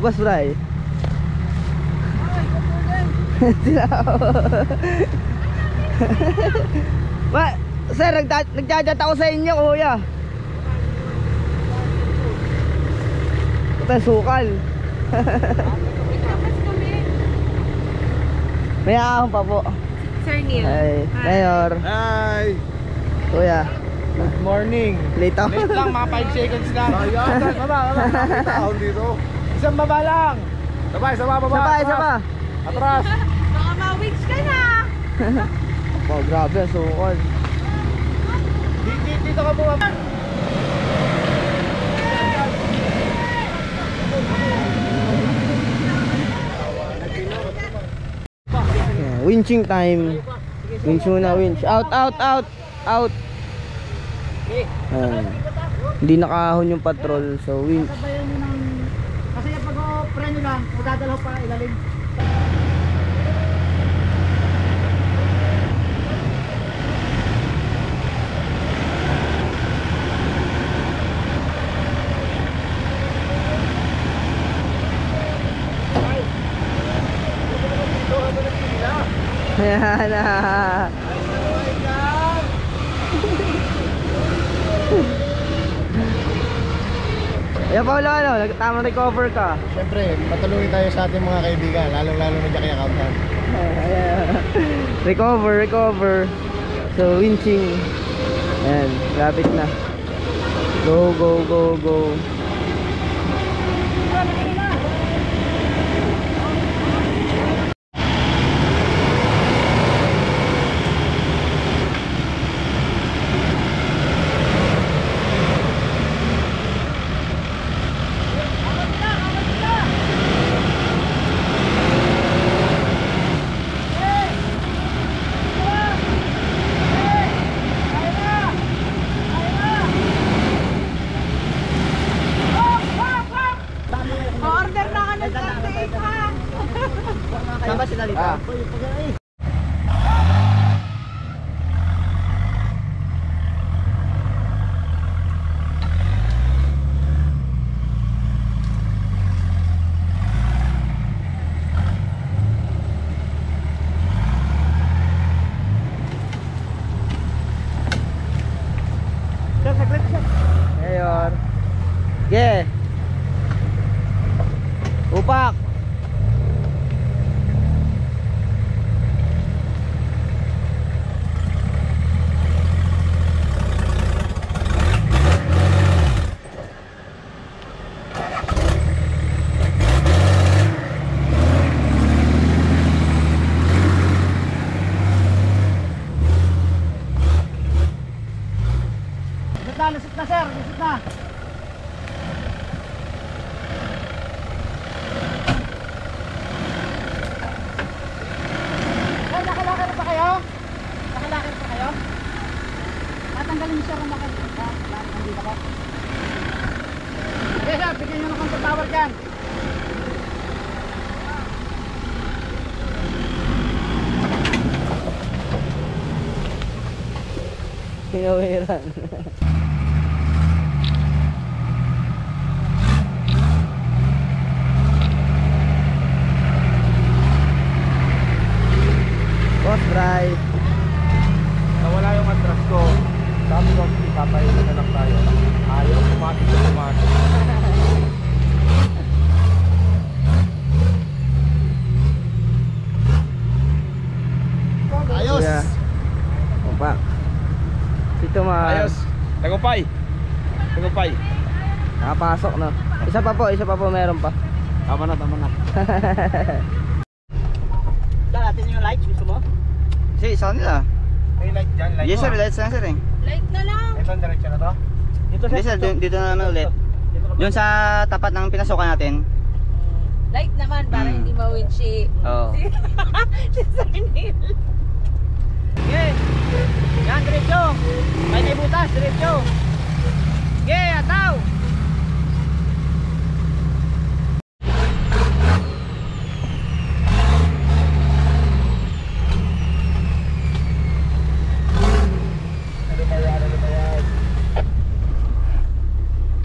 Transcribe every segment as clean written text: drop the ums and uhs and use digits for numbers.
Boss Bray. Ba, sir, nagja-chat ako sa inyo, kuya. Ito sukal. May ahon pa po. Sir Neil. Hi. Mayor. Hi! Kuya. Good morning! Late ako. Late lang, mga 5 seconds lang. Ayan, baba. Nakita ako dito. Isang baba lang. Sabay, baba. Isa pa. Atras. Baka ma-wings ka na. Oh, grabe, sukal. Dito ka bumaba. Yeah, winching time. Winch muna, winch. Out. Hindi nakahon yung patrol, so winch. Kasi pag preno lang, magdadalaw pa ilalim. Ayan na. Ayan pa wala, tamang recover ka. Siyempre, patuloy tayo sa ating mga kaibigan, lalong-lalo na Jackie Accountant. Recover. So winching. Ayan, lapit na. Go. Order na ka ng update ha. Saan sila dito? Mayor. Yeah. Upak. Lusot na sir, lusot na. Nakalakad pa kayo? Tatanggalin mo siya rin makikita. Nandito ka. Okay sir, bigyan nyo ng control tower dyan. Pinawiran. Boss Bray. Nawala yung atras ko. Sabi ko, papayin na lang tayo. Ayaw, pumatik. Ayos! Yeah. Upak. Dito Ayos! Tagumpay! Nakapasok na. Isa pa po, meron pa. Tama na. Saan natin yung lights, gusto mo? Kasi isa nila. May light dyan, light. Yes sir, lights lang sir eh. Light na lang. Ito ang diretso na to? Hindi sir, dito na naman ulit. Doon sa tapat ng pinasukan natin. Light naman para hindi ma-winch si... Oo. Si Sir Neil. Okay. Yan, diretso. May butas, diretso. Okay, ataw.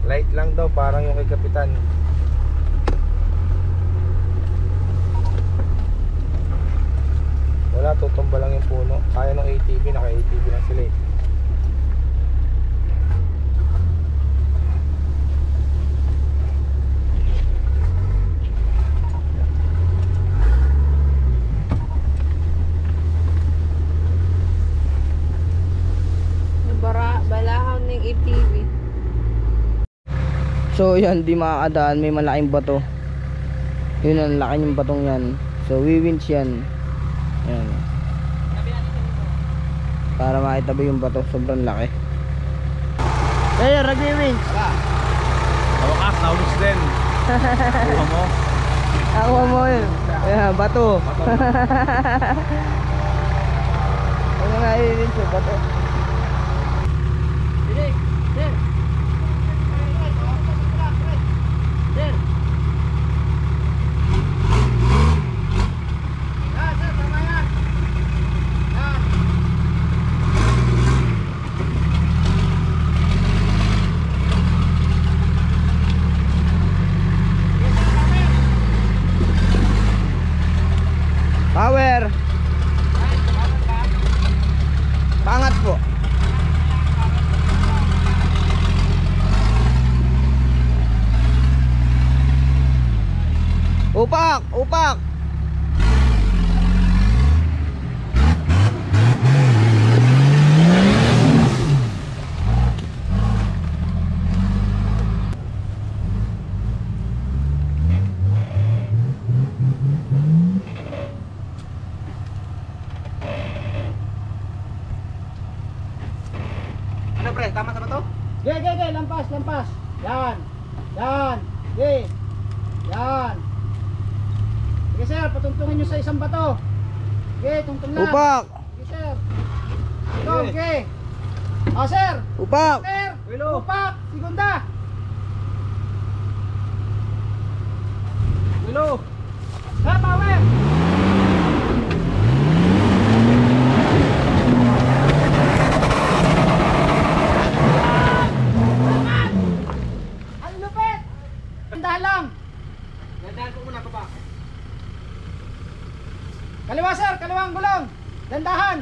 Light lang daw, parang yung kay Kapitan. So yan, di makakadaan, may malaking bato. Yun ang laki ng batong yan. So wiwinch yan. Yan. Para makitabi yung bato, sobrang laki. Kaya nag-wiwinch. Sa wakas, naulog din. Kuha mo. Ako mo yun. Yeah, bato. Ano nga wiwinch yung bato? Power. Pangat po. Upak, upak. Ano pre, tama ba to? Ge, lampas, lampas. Yan. Yan. Ge. Yan. Sige sir, patuntungin nyo sa isang bato. Ge, tungtong lang. Upak. Sige sir. Ito, ge. O sir. Upak. Sir. Upak. Segunda. Hello. Ha, power. Ang lupit. Dandahan lang. Dandahan ko muna pa. Kaliwa sir, kaliwang gulong. Dandahan.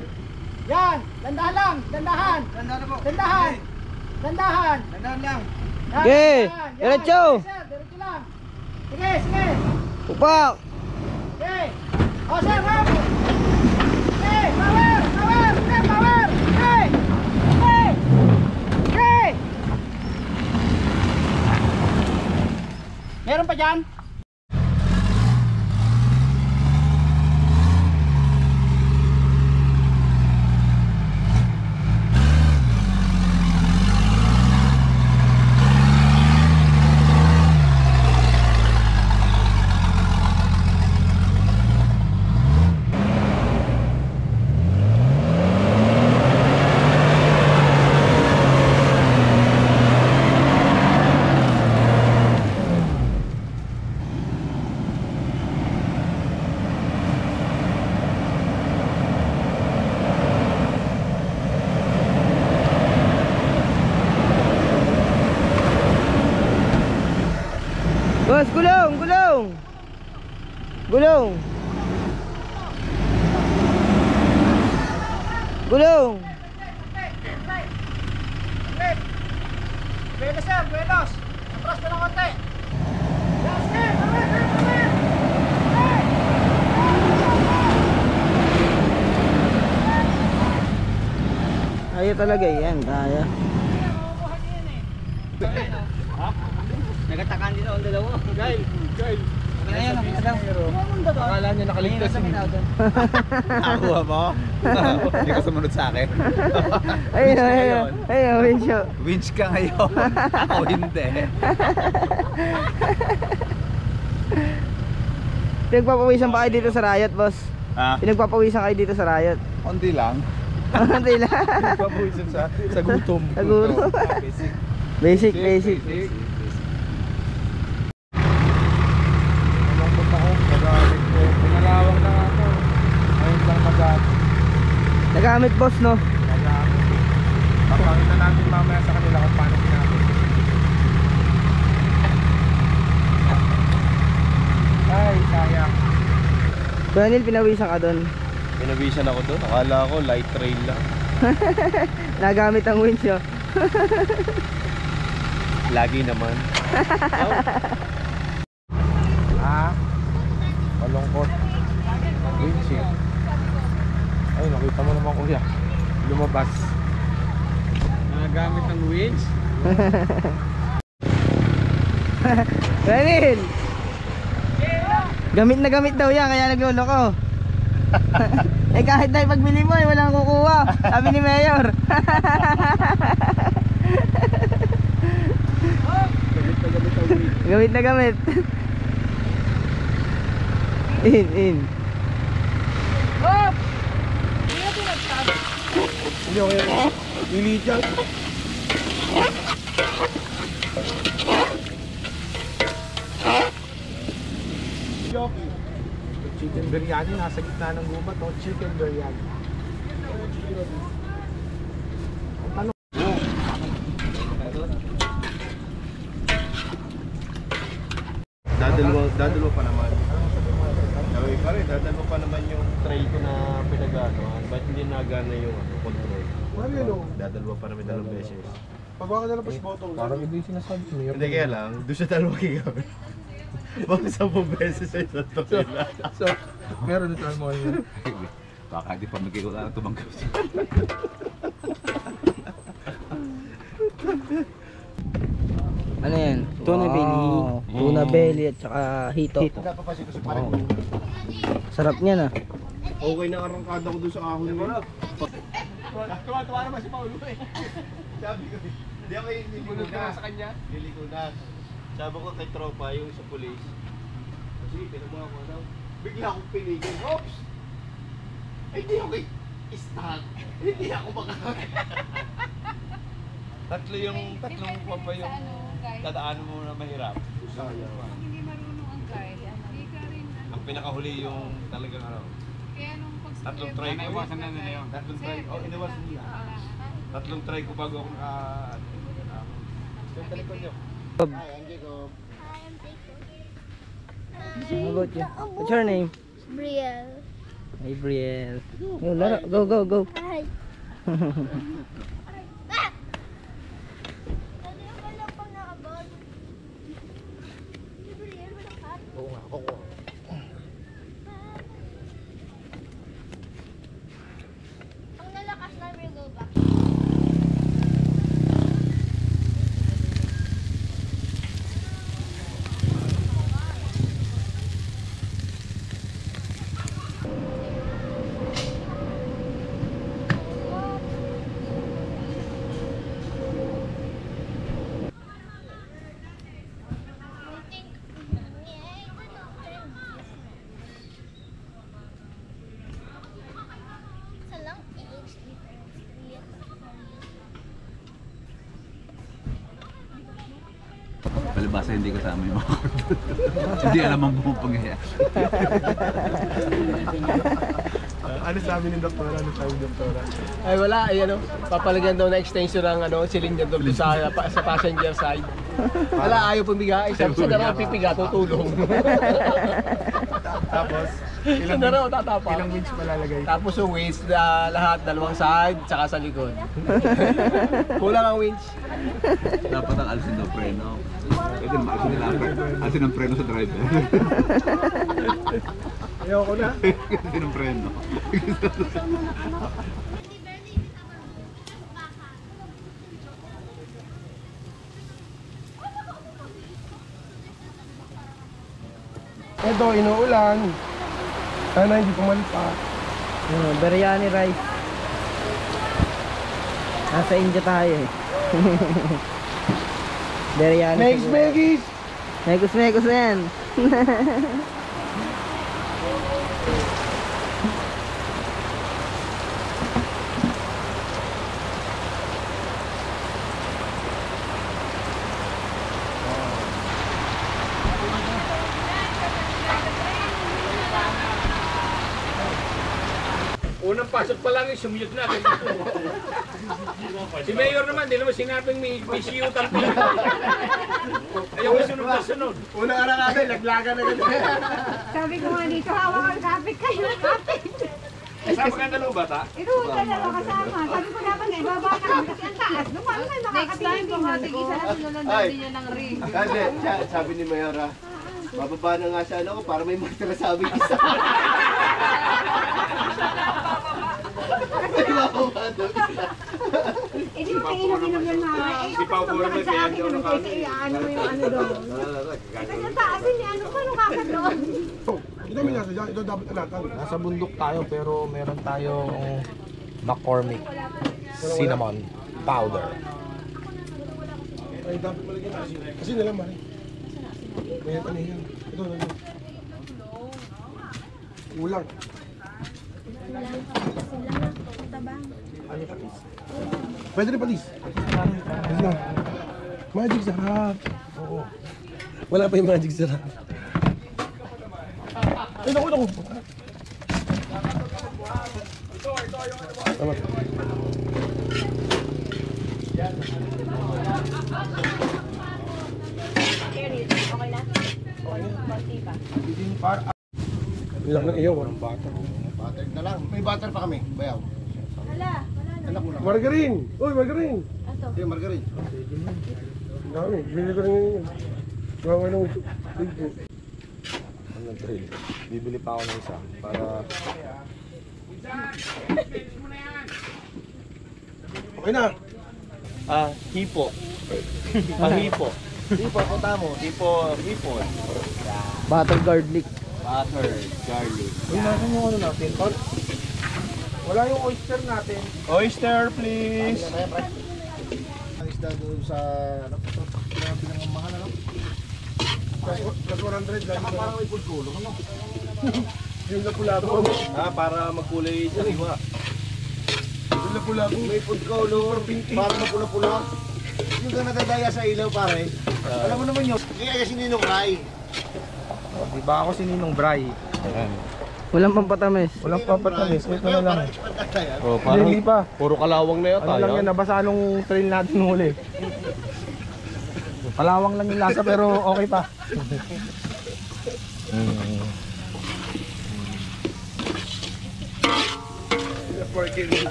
Yan, dandahan lang, dandahan. Dandahan po. Dandahan. Dandahan. Dandahan lang. Yan, Ge, dandahan. Yan, diretso. sige, sir, diretso lang. Sige, sige. Upak. Sige. O sir, rap. Sige, power, power, sige, power. Sige. Sige. Sige. Meron pa dyan? Boss, gulong, gulong. Gulong. Gulong. Buenos sir, buenos. Atras pa ng konti. Yes, sir, power, sir, power. Hey. Kaya talaga yan, kaya. Nagatakan din ako ang dalawa. Guys. Okay na yan, okay na daw. Akala niya nakaligtas yung... Nakuha mo? Hindi ka sumunod sa akin. Ayun, ayun. Ayun, winch. Winch ka ngayon. Ako hindi. Pinagpapawisan pa kayo dito sa Riot, boss? Ha? Pinagpapawisan kayo dito sa Riot? Konti lang. Hindi lang. Pabuisan sa gutom. Sa gutom. Basic. Basic. Malungkot ako. Magamit ko. Pinalawak na nga ako. Ngayon lang magamit. Nagamit, boss, no? Magamit. Papakita natin mamaya sa kanila kung paano ginamit. Ay, sayang. Daniel, pinawisan ka doon. Pinawisan ako doon. Akala ko light trail lang. Nagamit ang winch, no? Lagi naman. Malungkot. Winching. Ay, nakita mo naman kuya. Lumabas. Nagamit ang winch. Renil! Gamit na gamit daw yan, kaya nagluloko. Eh kahit na ipagbili mo, walang kukuha. Sabi ni Mayor. Gamit na gamit. In. Hindi okay. Lili dyan. Chicken biryani, nasa gitna ng gubat, oh. Chicken biryani. Dadalo pa naman. Gawin pa rin, dadalo pa naman yung tray ko na pinaganoan. Ba't hindi nagana yung control? Dadalo pa naman 2 beses. Pagwaka na lang pas bottle. Parang hindi sinasabi mo. Hindi kaya lang, doon siya 2 gigawin. Baka 10 beses sa isang tornila. So, meron na mo yun. Baka di pa magkikita na tumanggap siya. Ano yan? Tuna belly. Tuna belly at saka hito. Napapasin ko si Parang. Sarap niyan ah. Okay na arangkada ko doon sa kahon niya. Tuwa-tuwa naman si Paulo eh. Sabi ko, hindi ako liliko na sa kanya. Liliko na. Sabi ko kay tropa yung sa police. Kasi pinabuha ko daw. Bigla akong pinigil. Oops! Hindi ako i-start. Hindi ako makakakit. Tatlong papa yung dadaanan mo na mahirap. Hindi marunong ang guide, hindi ka rin Ang pinakahuli yung talagang ano. kaya nung Tatlong try ko. Iwasan na nila yun. Tatlong try. Oh, iniwasan nila. Tatlong try ko bago ako yung talikod nyo. How about you? What's your name? Brielle. Hey, Brielle. Yo, laro. Go. Hi. Ano yung wala pang nakabot? Si Brielle, walang hat. Oo nga, oo. Ang nalakas na will go back. Isa lang, age difference. Palibasa hindi kasama yung mga hindi alam ang buong pangyayari. Ano sabi ni Doktora? Ay wala, ay ano, papalagyan daw na extension ng ano, cylinder doon sa passenger side. Wala, ayaw pumigay. Sabi siya na raw pipiga, tutulong. Tapos, Siya na raw tatapa. ilang winch malalagay? Tapos yung winch na lahat, dalawang side, tsaka sa likod. Kulang ang winch. Dapat ang alisin daw preno. Pwede naman alisin nila alisin ang preno sa driver. Ayoko na. Alisin ang preno. Ito, inuulan. Sana hindi pumalit pa. Biryani rice. Nasa India tayo eh. Biryani. Next, Megis! Megos na yan. Unang pasok pa lang yung sumute natin. Si Mayor naman, di naman sinabing may siyutan pa. Ayaw ko sunod na sunod. Unang araw natin, laglagan na ganun. Sabi ko nga dito, hawak ang kapit kayo, kapit. Kasama ka na bata? Ito, dalawa kasama. Sabi ko dapat nga, ibaba namin kasi ang taas. Lumalang na nakakatingin ko nga. Tig-isa na sinunod din niya ng ring. Kasi, sabi ni Mayora, bababa na nga siya ano ko para may matira sa aming isa. May bababa daw isa. Eh di inom-inom yan na. Si Pao Puro na Sa akin naman kasi ano mo yung ano doon. Kasi ang taas ni ano ka nung kakad doon. Ito dapat alatan. Nasa bundok tayo pero meron tayong McCormick cinnamon powder. Ay, dapat malagyan asin. Kasi nalang mali. May ano yan. Ito. Ulang. Pwede rin patis. Patis lang. Magic sarap. Oo. Wala pa yung magic sarap. Ay, naku. Tama. Okay na? Konti pa. Ilang ng iyo, walang butter. Butter na lang. May butter pa kami. Bayaw. Wala na. Anak mo lang. Margarine! Uy, margarine! Ato. Hindi, margarine. Dami, bili ko rin yun. Gawa ng tigpo. Ano ng trail? Bibili pa ako ng isa para... Okay na! Hipo. Pahipo. Hipo, punta mo. Hipo. Butter garlic. Butter, garlic. Uy, nasan yung ano natin? Wala yung oyster natin. Oyster, please. Ang isda doon sa... Grabe lang ang mahal, ano? Plus 100 lang. Parang may food kulong, ano? Yung lapu-lapu. Para magkulay sa iwa. Yung lapu-lapu. May food kulong. Parang mapula-pula. Yung ka nadadaya sa ilaw, pare. Alam mo naman yun. Kaya kasi Ninong Rai. Di ba ako si Ninong Bray? Ayan. Walang pampatamis. Walang papatamis. Ito na lang. Parang expert ka tayo. Oh, Hindi pa. puro kalawang na yata. Ano lang yan, nabasa nung trail natin huli. Palawang lang yung lasa pero okay pa.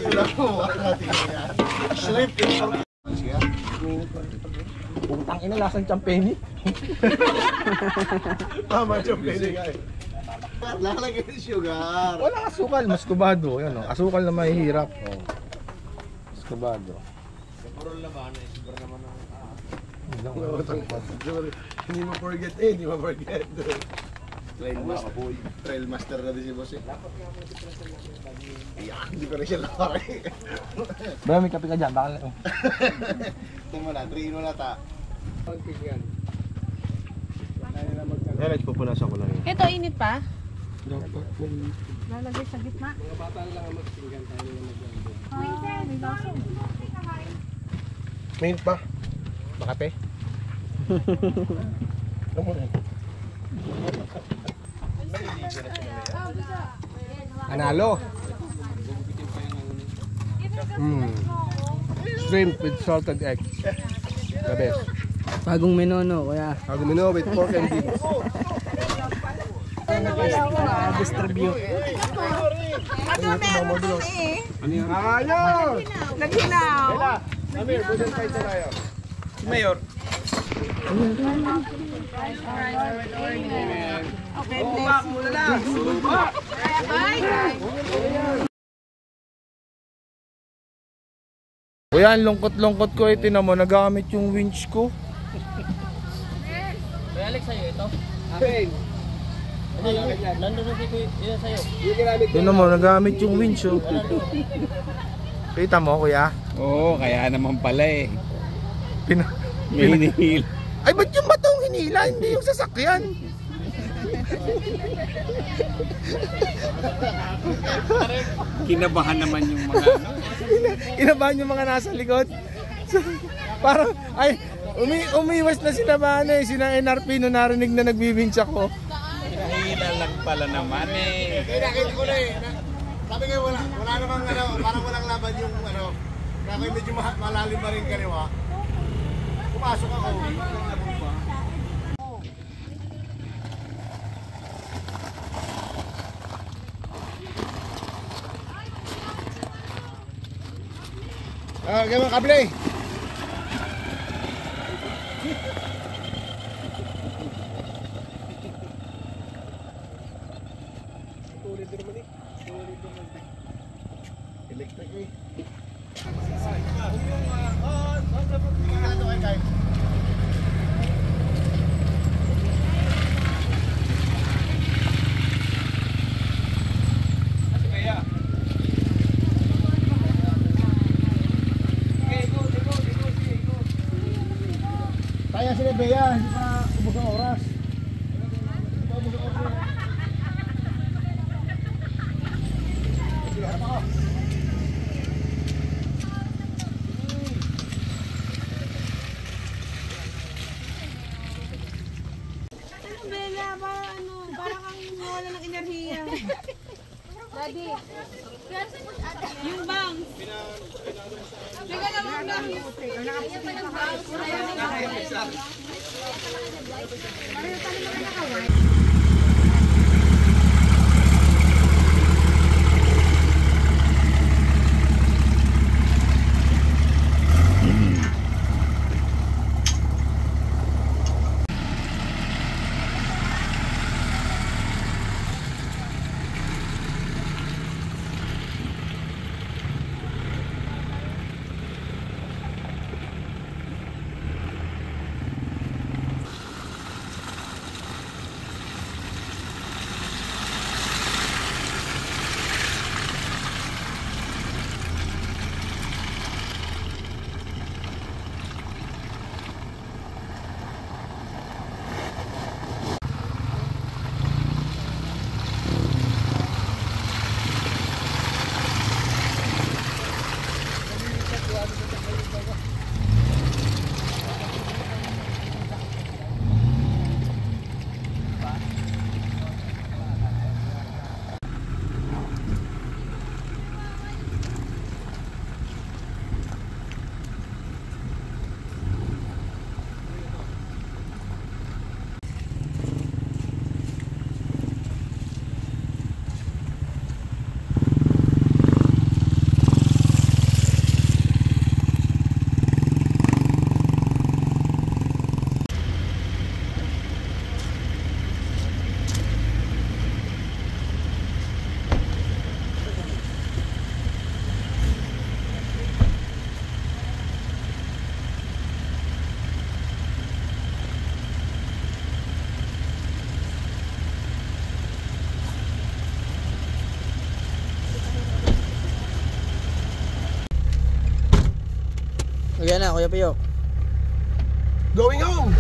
Wala mo, wala natin yan. Shrimp. Putang ina, lasang champeni. Tama, champeni. Lalagyan ng sugar. Wala asukal, maskubado. Yan, oh. Asukal na mahihirap. Oh. Maskubado. Hindi mo forget hindi mo forget. Trail master na din si boss eh. Iyak, hindi ko rin siya laki. Baya, may kape ka dyan. Baka oh. Ito mo na, 3 in 1 na ta. Yan, pupunasan ko lang yun. Ito, init pa? Dapat may... Lalagay sa gitna. Mga bata lang ang magpinggan tayo na mag-ganda. May baso. Main pa. Makape? Ano mo rin? Analo. Shrimp with salted egg. The best. Bagong menono, kuya. Agumino with pork and beans. Distribute. Ano yung akala? Naginaw. Amir, budol tayo sa tayo. Mayor. Okay, bless. Bye. Kuya, ang lungkot-lungkot ko. Tinan mo, nagamit yung winch ko. Kuya Alex, sa'yo ito? Nandun na si Kuya sa'yo. Tinan mo, nagamit yung winch. Oh. Kita mo, kuya? Oo, kaya naman pala eh. May hinihila. Ay, ba't yung batong hinila? Hindi yung sasakyan. Kinabahan naman yung mga ano. Inabahan yung mga nasa likod. Parang, ay, umiwas na sila ba ano eh. Sina NRP nung narinig na nagbibinch ako. Hila lang pala naman eh. Nakita ko na eh. Sabi nga wala namang ano, parang walang laban yung ano. Kaya medyo malalim pa rin kaliwa. Pumasok ako. Gawin mga kable. Electric eh. Kaya sila Bea, hindi pa ubos ang oras. Ano, Bella? Parang kang wala ng enerhiya. Daddy. Yung bangs. Teka naman lang. Ayan pa ng bangs. Ayan na, Kuya Pio. Going home!